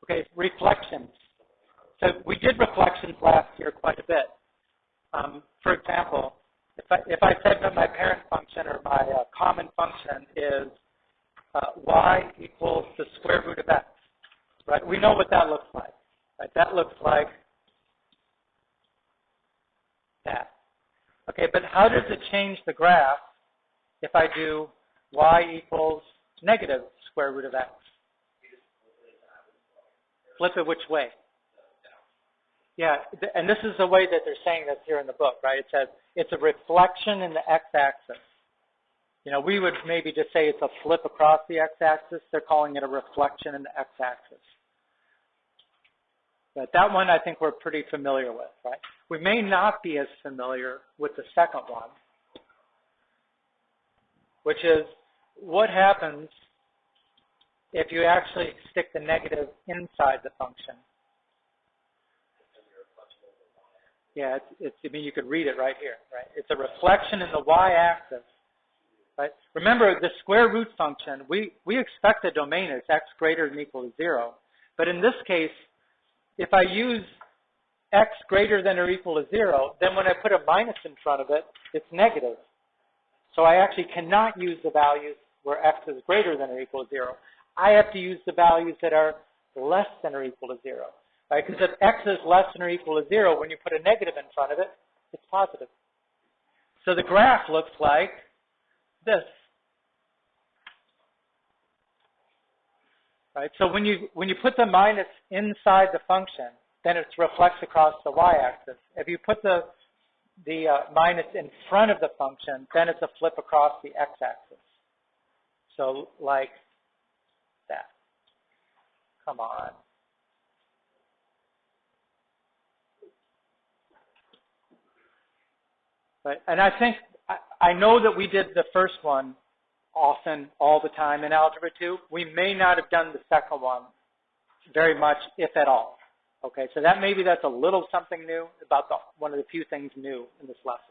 Okay, reflections. So we did reflections last year quite a bit. For example, if I said that my parent function or my common function is y equals the square root of x, right? We know what that looks like. Right? That looks like that. Okay, but how does it change the graph if I do y equals negative square root of x? Flip it which way? Yeah, and this is the way that they're saying this here in the book, right? It says it's a reflection in the x-axis. You know, we would maybe just say it's a flip across the x-axis. They're calling it a reflection in the x-axis. But that one I think we're pretty familiar with, right? We may not be as familiar with the second one, which is what happens if you actually stick the negative inside the function. Yeah, I mean, you could read it right here, right? It's a reflection in the y-axis, right? Remember, the square root function, we expect the domain is x greater than or equal to 0. But in this case, if I use x greater than or equal to 0, then when I put a minus in front of it, it's negative. So I actually cannot use the values where x is greater than or equal to 0. I have to use the values that are less than or equal to 0. Right? Because if x is less than or equal to 0, when you put a negative in front of it, it's positive. So the graph looks like this. Right? So when you put the minus inside the function, then it reflects across the y-axis. If you put the minus in front of the function, then it's a flip across the x-axis. So like that. Come on. Right? And I think, I know that we did the first one often, all the time in Algebra 2. We may not have done the second one very much, if at all. Okay, so maybe that's a little something new, about one of the few things new in this lesson.